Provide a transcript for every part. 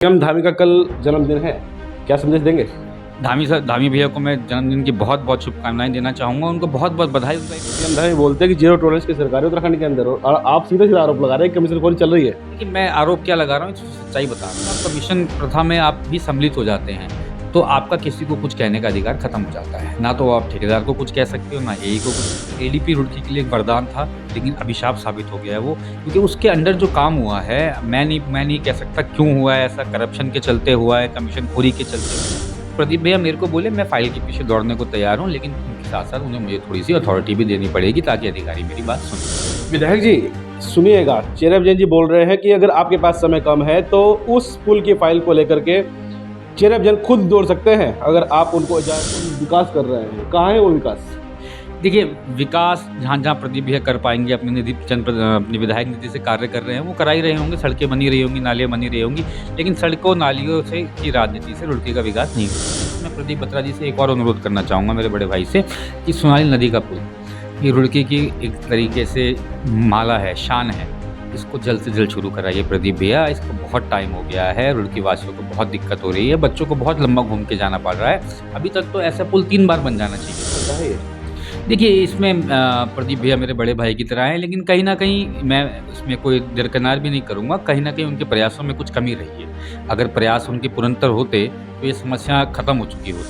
हम धामी का कल जन्मदिन है, क्या संदेश देंगे? धामी भैया को मैं जन्मदिन की बहुत बहुत शुभकामनाएं देना चाहूँगा। उनको बहुत बहुत बधाई। सीएम धामी बोलते हैं कि जीरो टॉलरेंस की सरकार है उत्तराखंड के अंदर और आप सीधे सीधे आरोप लगा रहे हैं कि कमीशनखोरी चल रही है। कि मैं आरोप क्या लगा रहा हूँ, सच्चाई बता रहा हूँ। कमीशन प्रथा में आप भी सम्मिलित हो जाते हैं तो आपका किसी को कुछ कहने का अधिकार खत्म हो जाता है। ना तो आप ठेकेदार को कुछ कह सकते हो, ना एई को कुछ। एडीपी रुड़की के लिए एक वरदान था, लेकिन अभिशाप साबित हो गया है वो, क्योंकि उसके अंडर जो काम हुआ है, मैं नहीं कह सकता क्यों हुआ है ऐसा। करप्शन के चलते हुआ है, कमीशनखोरी के चलते। प्रदीप भैया मेरे को बोले मैं फाइल के पीछे दौड़ने को तैयार हूँ, लेकिन उनके साथ साथ उन्हें मुझे थोड़ी सी अथॉरिटी भी देनी पड़ेगी ताकि अधिकारी मेरी बात सुने। विधायक जी सुनिएगा, चेरब जैन जी बोल रहे हैं कि अगर आपके पास समय कम है तो उस पुल की फाइल को लेकर के चेरब जैन खुद दौड़ सकते हैं अगर आप उनको विकास कर रहे हैं। कहाँ है वो विकास? देखिए, विकास जहाँ जहाँ प्रदीप भैया कर पाएंगे, अपनी विधायक निधि से कार्य कर रहे हैं, वो करा ही रहे होंगे। सड़कें बनी रही होंगी, नालियाँ बनी रही होंगी, लेकिन सड़कों नालियों से की राजनीति से रुड़की का विकास नहीं होगा। मैं प्रदीप बत्रा जी से एक और अनुरोध करना चाहूँगा, मेरे बड़े भाई से, कि सोनाली नदी का पुल ये रुड़की की एक तरीके से माला है, शान है। इसको जल्द से जल्द शुरू कराइए प्रदीप भैया। इसको बहुत टाइम हो गया है, रुड़की वासियों को बहुत दिक्कत हो रही है, बच्चों को बहुत लंबा घूम के जाना पड़ रहा है। अभी तक तो ऐसा पुल 3 बार बन जाना चाहिए। देखिए, इसमें प्रदीप भैया मेरे बड़े भाई की तरह हैं, लेकिन कहीं न कहीं मैं इसमें कोई दरकिनार भी नहीं करूँगा। कहीं न कहीं उनके प्रयासों में कुछ कमी रही है। अगर प्रयास उनके पुरंतर होते तो ये समस्या खत्म हो चुकी होती।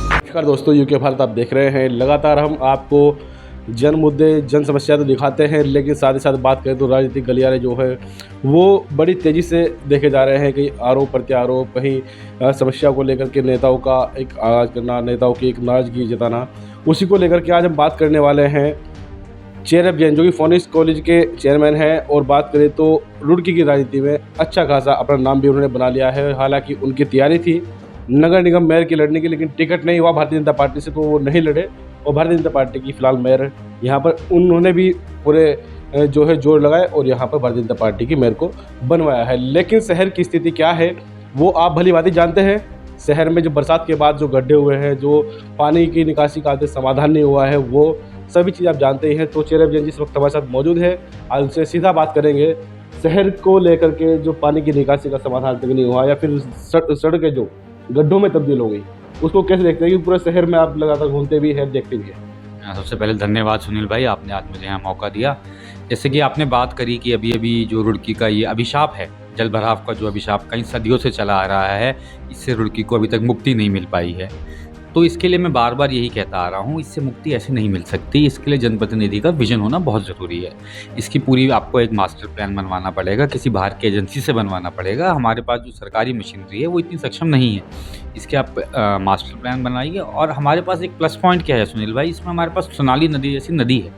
नमस्कार दोस्तों, यूके भारत आप देख रहे हैं। लगातार हम आपको जन मुद्दे, जन समस्या तो दिखाते हैं, लेकिन साथ ही साथ बात करें तो राजनीतिक गलियारे जो है वो बड़ी तेज़ी से देखे जा रहे हैं। कहीं आरोप प्रत्यारोप, कहीं समस्या को लेकर के नेताओं का एक आगाज़ करना, नेताओं की एक नाराज़गी जताना। उसी को लेकर के आज हम बात करने वाले हैं चेरब जैन, जो कि फोनिक्स कॉलेज के चेयरमैन हैं। और बात करें तो रुड़की की राजनीति में अच्छा खासा अपना नाम भी उन्होंने बना लिया है। हालांकि उनकी तैयारी थी नगर निगम मेयर की लड़ने की, लेकिन टिकट नहीं हुआ भारतीय जनता पार्टी से, तो वो नहीं लड़े। और भारतीय जनता पार्टी की फिलहाल मेयर यहाँ पर उन्होंने भी पूरे जो है जोर लगाए और यहाँ पर भारतीय जनता पार्टी की मेयर को बनवाया है। लेकिन शहर की स्थिति क्या है वो आप भली भांति जानते हैं। शहर में जो बरसात के बाद जो गड्ढे हुए हैं, जो पानी की निकासी का समाधान नहीं हुआ है, वो सभी चीज़ आप जानते ही हैं। तो चेरब जैन जी इस वक्त हमारे साथ मौजूद है, आज उनसे सीधा बात करेंगे। शहर को लेकर के जो पानी की निकासी का समाधान तक नहीं हुआ, या फिर सड़कें जो गड्ढों में तब्दील हो गई, उसको कैसे देखते हैं? कि पूरे शहर में आप लगातार घूमते भी हैं, देखते भी हैं। सबसे पहले धन्यवाद सुनील भाई, आपने आज मुझे यहाँ मौका दिया। जैसे कि आपने बात करी कि अभी जो रुड़की का ये अभिशाप है, जल भराव का जो अभिशाप कई सदियों से चला आ रहा है, इससे रुड़की को अभी तक मुक्ति नहीं मिल पाई है। तो इसके लिए मैं बार बार यही कहता आ रहा हूँ, इससे मुक्ति ऐसे नहीं मिल सकती। इसके लिए जनप्रतिनिधि का विजन होना बहुत ज़रूरी है। इसकी पूरी आपको एक मास्टर प्लान बनवाना पड़ेगा, किसी बाहर की एजेंसी से बनवाना पड़ेगा। हमारे पास जो सरकारी मशीनरी है वो इतनी सक्षम नहीं है। इसके आप मास्टर प्लान बनाइए। और हमारे पास एक प्लस पॉइंट क्या है सुनील भाई, इसमें हमारे पास सोनाली नदी जैसी नदी है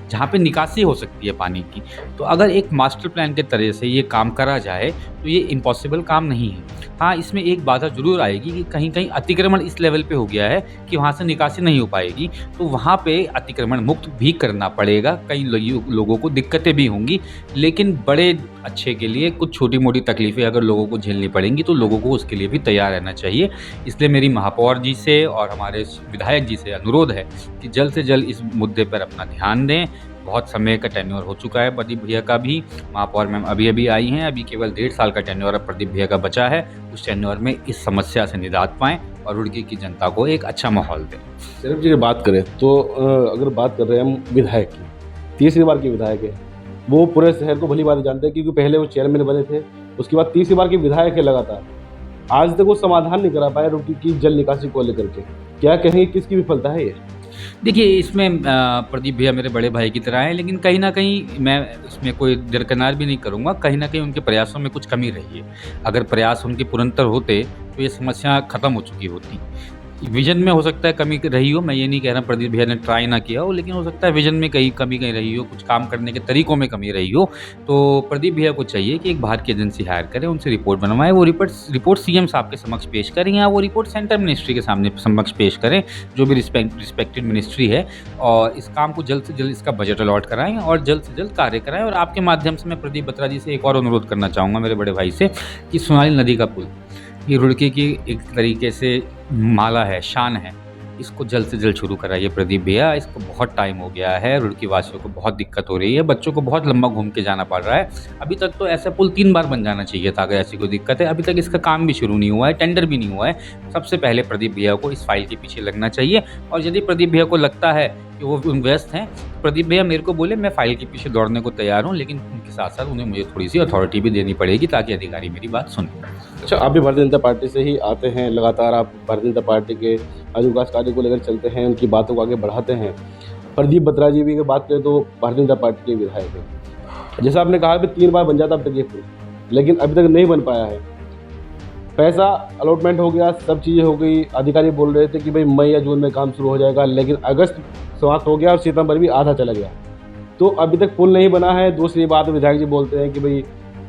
जहाँ पे निकासी हो सकती है पानी की। तो अगर एक मास्टर प्लान के तरह से ये काम करा जाए तो ये इम्पॉसिबल काम नहीं है। हाँ, इसमें एक बाधा ज़रूर आएगी कि कहीं कहीं अतिक्रमण इस लेवल पे हो गया है कि वहाँ से निकासी नहीं हो पाएगी, तो वहाँ पे अतिक्रमण मुक्त भी करना पड़ेगा। कई लोगों को दिक्कतें भी होंगी, लेकिन बड़े अच्छे के लिए कुछ छोटी मोटी तकलीफ़ें अगर लोगों को झेलनी पड़ेंगी तो लोगों को उसके लिए भी तैयार रहना चाहिए। इसलिए मेरी महापौर जी से और हमारे विधायक जी से अनुरोध है कि जल्द से जल्द इस मुद्दे पर अपना ध्यान दें। बहुत समय का टेन्योर हो चुका है प्रदीप भैया का भी। महापौर मैम अभी आई हैं, अभी केवल 1.5 साल का टेन्योर प्रदीप भैया का बचा है। उस टेन्योर में इस समस्या से निजात पाएँ और रुड़की की जनता को एक अच्छा माहौल दें। चेरब जी की बात करें तो अगर बात कर रहे हैं हम विधायक की, तीसरी बार की विधायक है, वो पूरे शहर को भली बात जानते हैं क्योंकि पहले वो चेयरमैन बने थे, उसके बाद तीसरी बार की विधायक है लगातार। आज तक वो समाधान नहीं करा पाए रुड़की की जल निकासी को लेकर के। क्या कहेंगे किसकी विफलता है ये? देखिए, इसमें प्रदीप भैया मेरे बड़े भाई की तरह हैं, लेकिन कहीं न कहीं मैं इसमें कोई दरकिनार भी नहीं करूँगा। कहीं न कहीं उनके प्रयासों में कुछ कमी रही है। अगर प्रयास उनके पुरंतर होते तो ये समस्या खत्म हो चुकी होती। विज़न में हो सकता है कमी रही हो, मैं ये नहीं कह रहा प्रदीप भैया ने ट्राई ना किया हो, लेकिन हो सकता है विज़न में कहीं कमी रही हो, कुछ काम करने के तरीकों में कमी रही हो। तो प्रदीप भैया को चाहिए कि एक बाहर की एजेंसी हायर करें, उनसे रिपोर्ट बनवाएँ। वो रिपोर्ट सीएम साहब के समक्ष पेश करें या वो रिपोर्ट सेंट्रल मिनिस्ट्री के समक्ष पेश करें, जो भी रिस्पेक्टेड मिनिस्ट्री है। और इस काम को जल्द से जल्द इसका बजट अलॉट कराएँ और जल्द से जल्द कार्य कराएँ। और आपके माध्यम से मैं प्रदीप बत्रा जी से एक और अनुरोध करना चाहूँगा, मेरे बड़े भाई से, कि सोनाली नदी का पुल ये रुड़की की एक तरीके से माला है, शान है। इसको जल्द से जल्द शुरू कराइए प्रदीप भैया। इसको बहुत टाइम हो गया है, रुड़की वासियों को बहुत दिक्कत हो रही है, बच्चों को बहुत लंबा घूम के जाना पड़ रहा है। अभी तक तो ऐसा पुल 3 बार बन जाना चाहिए था, अगर ऐसी कोई दिक्कत है। अभी तक इसका काम भी शुरू नहीं हुआ है, टेंडर भी नहीं हुआ है। सबसे पहले प्रदीप भैया को इस फाइल के पीछे लगना चाहिए, और यदि प्रदीप भैया को लगता है कि वो व्यस्त हैं, प्रदीप भैया मेरे को बोले, मैं फाइल के पीछे दौड़ने को तैयार हूँ, लेकिन उनके साथ साथ उन्हें मुझे थोड़ी सी अथॉरिटी भी देनी पड़ेगी ताकि अधिकारी मेरी बात सुने। अच्छा, आप भी भारतीय जनता पार्टी से ही आते हैं, लगातार आप भारतीय जनता पार्टी के आदि विकास कार्य को लेकर चलते हैं, उनकी बातों को आगे बढ़ाते हैं। प्रदीप बत्रा जी भी अगर बात करें तो भारतीय जनता पार्टी के विधायक हैं। जैसा आपने कहा कि 3 बार बन जाता अब तक ये पुल, लेकिन अभी तक नहीं बन पाया है। पैसा अलॉटमेंट हो गया, सब चीज़ें हो गई, अधिकारी बोल रहे थे कि भाई मई या जून में काम शुरू हो जाएगा, लेकिन अगस्त समाप्त हो गया और सितंबर भी आधा चला गया, तो अभी तक पुल नहीं बना है। दूसरी बात, विधायक जी बोलते हैं कि भाई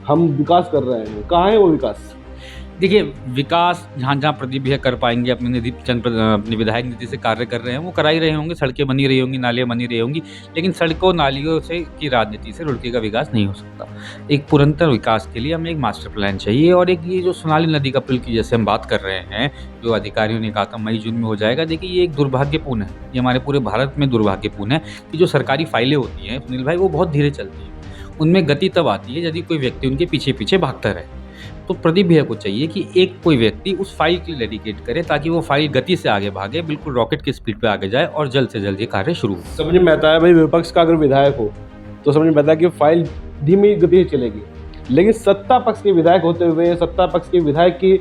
हम विकास कर रहे हैं, कहाँ है वो विकास? देखिए, विकास जहाँ जहाँ प्रदीप भैया कर पाएंगे, अपनी विधायक नीति से कार्य कर रहे हैं, वो करा ही रहे होंगे। सड़कें बनी रही होंगी, नालियाँ बनी रही होंगी, लेकिन सड़कों नालियों से की राजनीति से रुड़की का विकास नहीं हो सकता। एक पुरंतर विकास के लिए हमें एक मास्टर प्लान चाहिए, और एक ये जो सोनाली नदी का पुल की जैसे हम बात कर रहे हैं, जो अधिकारियों ने कहा था मई जून में हो जाएगा, देखिए ये एक दुर्भाग्यपूर्ण है। ये हमारे पूरे भारत में दुर्भाग्यपूर्ण है कि जो सरकारी फाइलें होती हैं सुनील भाई, वो बहुत धीरे चलती हैं। उनमें गति तब आती है यदि कोई व्यक्ति उनके पीछे पीछे भागता रहे। तो प्रदीप भैया को चाहिए कि एक कोई व्यक्ति उस फाइल के लिए डेडिकेट करे, ताकि वो फाइल गति से आगे भागे, बिल्कुल रॉकेट की स्पीड पे आगे जाए, और जल्द से जल्द ये कार्य शुरू हो। समझ में आता है भाई, विपक्ष का अगर विधायक हो तो समझ में आता है कि फाइल धीमी गति से चलेगी, लेकिन सत्ता पक्ष के विधायक होते हुए, सत्ता पक्ष के विधायक की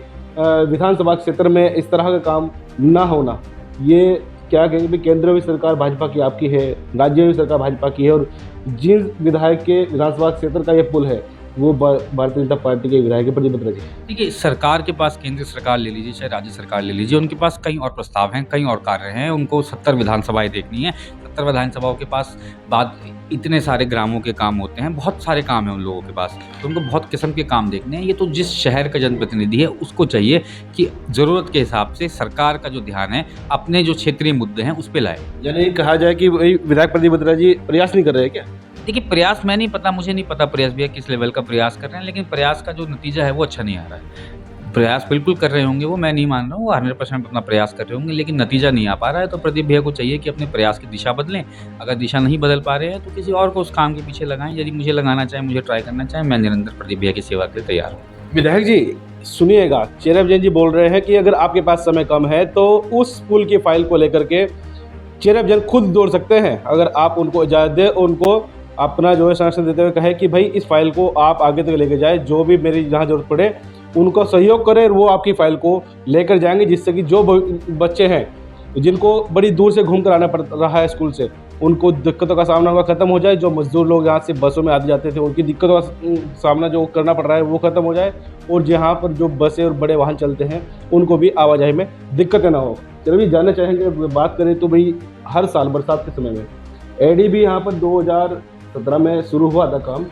विधानसभा क्षेत्र में इस तरह का काम ना होना, ये क्या कहेंगे भी, केंद्र में सरकार भाजपा की आपकी है, राज्य में सरकार भाजपा की है, और जिन विधायक के विधानसभा क्षेत्र का ये पुल है वो भारतीय जनता पार्टी के विधायक प्रदीप बत्रा जी। देखिए, सरकार के पास, केंद्र सरकार ले लीजिए चाहे राज्य सरकार ले लीजिए, उनके पास कई और प्रस्ताव हैं, कई और कार्य हैं। उनको 70 विधानसभाएं देखनी है। 70 विधानसभाओं के पास बाद इतने सारे ग्रामों के काम होते हैं, बहुत सारे काम हैं उन लोगों के पास, तो उनको बहुत किस्म के काम देखने हैं। ये तो जिस शहर का जनप्रतिनिधि है उसको चाहिए कि ज़रूरत के हिसाब से सरकार का जो ध्यान है अपने जो क्षेत्रीय मुद्दे हैं उस पर लाए। यानी कहा जाए कि विधायक प्रदीप बत्रा जी प्रयास नहीं कर रहे हैं क्या? देखिए, प्रयास मुझे नहीं पता प्रयास भैया किस लेवल का प्रयास कर रहे हैं, लेकिन प्रयास का जो नतीजा है वो अच्छा नहीं आ रहा है। प्रयास बिल्कुल कर रहे होंगे, वो मैं नहीं मान रहा हूँ, वो 100% अपना प्रयास कर रहे होंगे, लेकिन नतीजा नहीं आ पा रहा है। तो प्रदीप भैया को चाहिए कि अपने प्रयास की दिशा बदलें। अगर दिशा नहीं बदल पा रहे हैं तो किसी और को उस काम के पीछे लगाएं। यदि मुझे लगाना चाहे, मुझे ट्राई करना चाहे, मैं निरंतर प्रदीप भैया की सेवा के लिए तैयार हूँ। विधायक जी सुनिएगा, चेरब जैन जी बोल रहे हैं कि अगर आपके पास समय कम है तो उस पुल की फाइल को लेकर के चेरब जैन खुद दौड़ सकते हैं, अगर आप उनको इजाज़त दें, उनको अपना जो है संरक्षण देते हुए कहे कि भाई इस फाइल को आप आगे तक लेके जाए, जो भी मेरी जहाँ जरूरत पड़े उनको सहयोग करें, वो आपकी फाइल को लेकर जाएंगे, जिससे कि जो बच्चे हैं जिनको बड़ी दूर से घूम कर आना पड़ रहा है स्कूल से, उनको दिक्कतों का सामना होगा ख़त्म हो जाए। जो मजदूर लोग यहाँ से बसों में आते जाते थे, उनकी दिक्कतों का सामना जो करना पड़ रहा है वो ख़त्म हो जाए, और जहाँ पर जो बसें और बड़े वाहन चलते हैं उनको भी आवाजाही में दिक्कतें ना हो। चलो भी जानना चाहेंगे, बात करें तो भाई हर साल बरसात के समय में एडीबी यहाँ पर 2017 में शुरू हुआ था काम,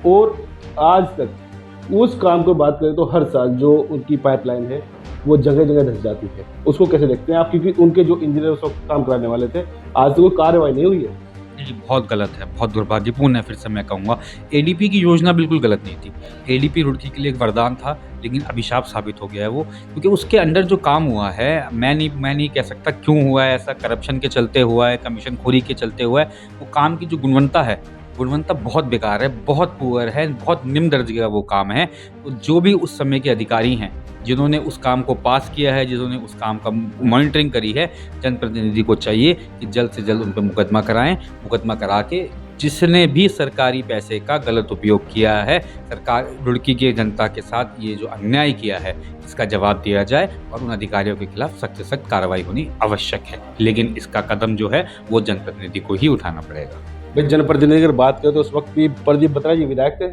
और आज तक उस काम को बात करें तो हर साल जो उनकी पाइपलाइन है वो जगह जगह धंस जाती है। उसको कैसे देखते हैं आप, क्योंकि उनके जो इंजीनियर उसको काम कराने वाले थे, आज तक कोई कार्रवाई नहीं हुई है। जी, बहुत गलत है, बहुत दुर्भाग्यपूर्ण है। फिर से मैं कहूँगा, एडीपी की योजना बिल्कुल गलत नहीं थी। एडीपी रुड़की के लिए एक वरदान था, लेकिन अभिशाप साबित हो गया है वो, क्योंकि उसके अंडर जो काम हुआ है, मैं नहीं कह सकता क्यों हुआ है ऐसा, करप्शन के चलते हुआ है, कमीशन खोरी के चलते हुआ है। वो काम की जो गुणवत्ता बहुत बेकार है, बहुत पुअर है, बहुत निम्न दर्जे का वो काम है। तो जो भी उस समय के अधिकारी हैं जिन्होंने उस काम को पास किया है, जिन्होंने उस काम का मॉनिटरिंग करी है, जनप्रतिनिधि को चाहिए कि जल्द से जल्द उन पर मुकदमा कराएं। मुकदमा करा के जिसने भी सरकारी पैसे का गलत उपयोग किया है, सरकार रुड़की की जनता के साथ ये जो अन्याय किया है, इसका जवाब दिया जाए, और उन अधिकारियों के खिलाफ सख्त से सख्त कार्रवाई होनी आवश्यक है। लेकिन इसका कदम जो है वो जनप्रतिनिधि को ही उठाना पड़ेगा। भाई जनप्रतिनिधि अगर बात करें तो उस वक्त भी प्रदीप बत्रा जी विधायक थे,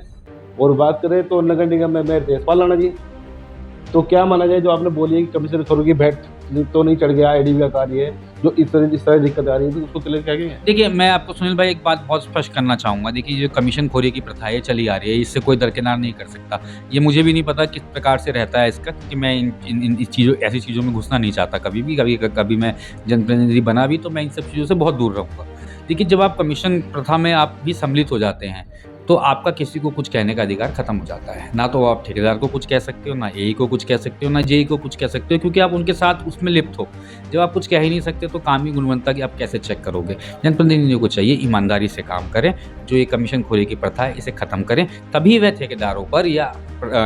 और बात करें तो नगर निगम में मेयर तेजपाल राणा जी। तो क्या माना जाए, जो आपने बोली कि कमिश्नर थोड़ी की भेंट तो नहीं चढ़ गया, एडीबी का कार्य है, जो इस तरह दिक्कत आ रही है, तो उसको क्लियर क्या कहेंगे? देखिए, मैं आपको सुनील भाई एक बात बहुत स्पष्ट करना चाहूँगा। देखिए, जो कमीशन खोरी की प्रथा है चली आ रही है, इससे कोई दरकिनार नहीं कर सकता। ये मुझे भी नहीं पता किस प्रकार से रहता है इसका, कि मैं ऐसी चीज़ों में घुसना नहीं चाहता कभी भी। कभी मैं जनप्रतिनिधि बना भी तो मैं इन सब चीज़ों से बहुत दूर रहूँगा। देखिए, जब आप कमीशन प्रथा में आप भी सम्मिलित हो जाते हैं तो आपका किसी को कुछ कहने का अधिकार खत्म हो जाता है। ना तो आप ठेकेदार को कुछ कह सकते हो, ना एई को कुछ कह सकते हो, ना जेई को कुछ कह सकते हो, क्योंकि आप उनके साथ उसमें लिप्त हो। जब आप कुछ कह ही नहीं सकते तो काम की गुणवत्ता की आप कैसे चेक करोगे? जनप्रतिनिधियों को चाहिए ईमानदारी से काम करें, जो ये कमीशनखोरी की प्रथा है इसे ख़त्म करें, तभी वह ठेकेदारों पर या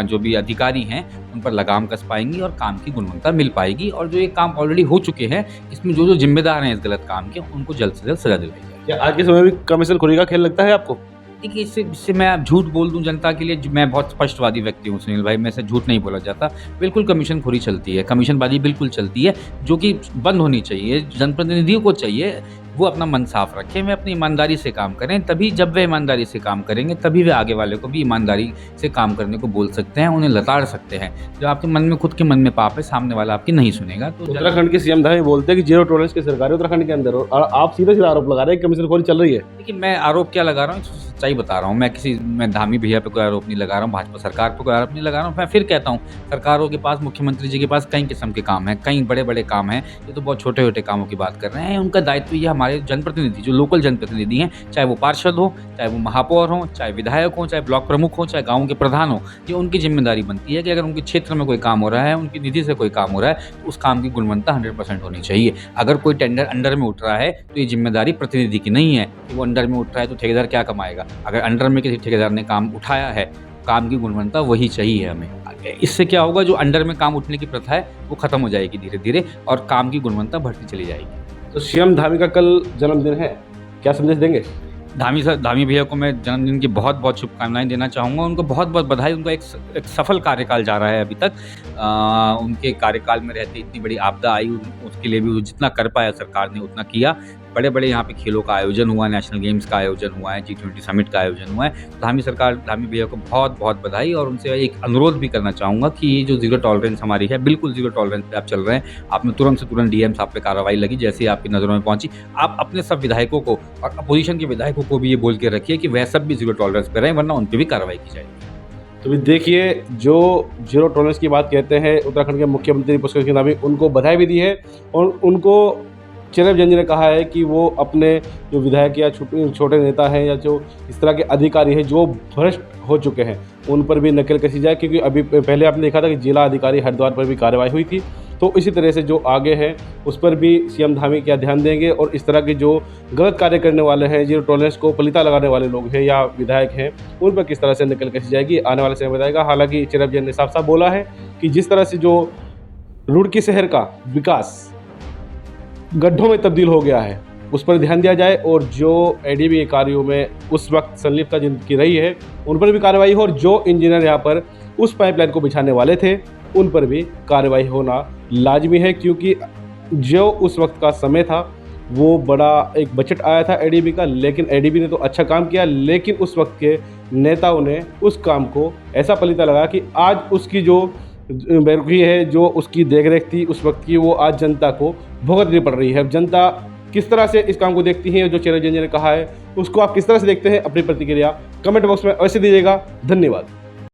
जो भी अधिकारी हैं उन पर लगाम कस पाएँगी और काम की गुणवत्ता मिल पाएगी। और जो ये काम ऑलरेडी हो चुके हैं, इसमें जो ज़िम्मेदार हैं इस गलत काम के, उनको जल्द से जल्द सज़ा दिलाई जाए। क्या आज के समय में कमीशनखोरी का खेल लगता है आपको? देखिए, इससे मैं अब झूठ बोल दूँ जनता के लिए, मैं बहुत स्पष्टवादी व्यक्ति हूँ सुनील भाई, मेरे से झूठ नहीं बोला जाता। बिल्कुल कमीशनखोरी चलती है, कमीशनबाज़ी बिल्कुल चलती है, जो कि बंद होनी चाहिए। जनप्रतिनिधियों को चाहिए वो अपना मन साफ रखें, वे अपनी ईमानदारी से काम करें, तभी जब वे ईमानदारी से काम करेंगे तभी वे आगे वाले को भी ईमानदारी से काम करने को बोल सकते हैं, उन्हें लताड़ सकते हैं। जब आपके मन में खुद के मन में पाप है, सामने वाला आपकी नहीं सुनेगा। तो उत्तराखंड के सीएम धामी बोलते हैं कि जीरो टॉलरेंस की सरकार है उत्तराखंड के अंदर, और आप सीधे आरोप लगा रहे हैं कि कमीशनखोरी चल रही है। देखिए, मैं आरोप क्या लगा रहा हूँ, सच्चाई बता रहा हूँ। मैं धामी भैया पे कोई आरोप नहीं लगा रहा हूँ, भाजपा सरकार पे कोई आरोप नहीं लगा रहा हूँ। मैं फिर कहता हूँ, सरकारों के पास, मुख्यमंत्री जी के पास कई किस्म के काम हैं, कई बड़े-बड़े काम हैं। ये तो बहुत छोटे-छोटे कामों की बात कर रहे हैं। उनका दायित्व ये हमारे जनप्रतिनिधि, जो लोकल जनप्रतिनिधि हैं, चाहे वो पार्षद हो, चाहे वो महापौर हों, चाहे विधायक हों, चाहे ब्लॉक प्रमुख हों, चाहे गाँव के प्रधान हों, ये उनकी ज़िम्मेदारी बनती है कि अगर उनके क्षेत्र में कोई काम हो रहा है, उनकी निधि से कोई काम हो रहा है, तो उस काम की गुणवत्ता 100% होनी चाहिए। अगर कोई टेंडर अंडर में उठ रहा है, तो ये ज़िम्मेदारी प्रतिनिधि की नहीं है कि वो अंडर में उठ रहा है तो ठेकेदार क्या कमाएगा। अगर अंडर में किसी ठेकेदार ने काम उठाया है, काम की गुणवत्ता वही चाहिए हमें। इससे क्या होगा, जो अंडर में काम उठने की प्रथा है वो खत्म हो जाएगी धीरे-धीरे, और काम की गुणवत्ता बढ़ती चली जाएगी। तो सीएम धामी का कल जन्मदिन है, क्या संदेश देंगे? धामी भैया को मैं जन्मदिन की बहुत-बहुत शुभकामनाएँ देना चाहूँगा। उनको बहुत-बहुत बधाई। उनका एक सफल कार्यकाल जा रहा है अभी तक। उनके कार्यकाल में रहते इतनी बड़ी आपदा आई, उसके लिए भी वो जितना कर पाया सरकार ने उतना किया। बड़े-बड़े यहाँ पे खेलों का आयोजन हुआ, नेशनल गेम्स का आयोजन हुआ है, G20 समिट का आयोजन हुआ है। धामी भैया को बहुत-बहुत बधाई, और उनसे एक अनुरोध भी करना चाहूँगा कि ये जो ज़ीरो टॉलरेंस हमारी है, बिल्कुल ज़ीरो टॉलरेंस पे आप चल रहे हैं। आपने तुरंत से तुरंत डीएम साहब पे कार्रवाई लगी, जैसे ही आपकी नज़रों में पहुँची, आप अपने सब विधायकों को और अपोजिशन के विधायकों को भी ये बोल के रखिए कि वह सब भी ज़ीरो टॉलरेंस पे रहें, वरना उन पे भी कार्रवाई की जाएगी। तो भी देखिए, जो जीरो टॉलरेंस की बात कहते हैं, उत्तराखंड के मुख्यमंत्री पुष्कर सिंह धामी उनको बधाई भी दी है, और उनको चिरंजीवी ने कहा है कि वो अपने जो विधायक या छोटे नेता हैं या जो इस तरह के अधिकारी हैं जो भ्रष्ट हो चुके हैं, उन पर भी नकेल कसी जाए। क्योंकि अभी पहले आपने देखा था कि जिला अधिकारी हरिद्वार पर भी कार्रवाई हुई थी। तो इसी तरह से जो आगे हैं उस पर भी सीएम धामी क्या ध्यान देंगे, और इस तरह के जो गलत कार्य करने वाले हैं, जीरो टॉलरेंस को पलीता लगाने वाले लोग हैं या विधायक हैं, उन पर किस तरह से नकेल कसी जाएगी, आने वाले समय बताएगा। हालांकि चिरंजीवी ने साफ साफ बोला है कि जिस तरह से जो रुड़की शहर का विकास गड्ढों में तब्दील हो गया है, उस पर ध्यान दिया जाए, और जो एडीबी कार्यों में उस वक्त संलिप्तता जिनकी रही है उन पर भी कार्रवाई हो, और जो इंजीनियर यहाँ पर उस पाइपलाइन को बिछाने वाले थे उन पर भी कार्रवाई होना लाजमी है। क्योंकि जो उस वक्त का समय था वो बड़ा एक बजट आया था एडीबी का, लेकिन एडीबी ने तो अच्छा काम किया, लेकिन उस वक्त के नेताओं ने उस काम को ऐसा पलीता लगाया कि आज उसकी जो बेरुखी है, जो उसकी देखरेख थी उस वक्त की, वो आज जनता को भुगतनी पड़ रही है। जनता किस तरह से इस काम को देखती है, जो चिरंजीवी ने कहा है, उसको आप किस तरह से देखते हैं, अपनी प्रतिक्रिया कमेंट बॉक्स में अवश्य दीजिएगा। धन्यवाद।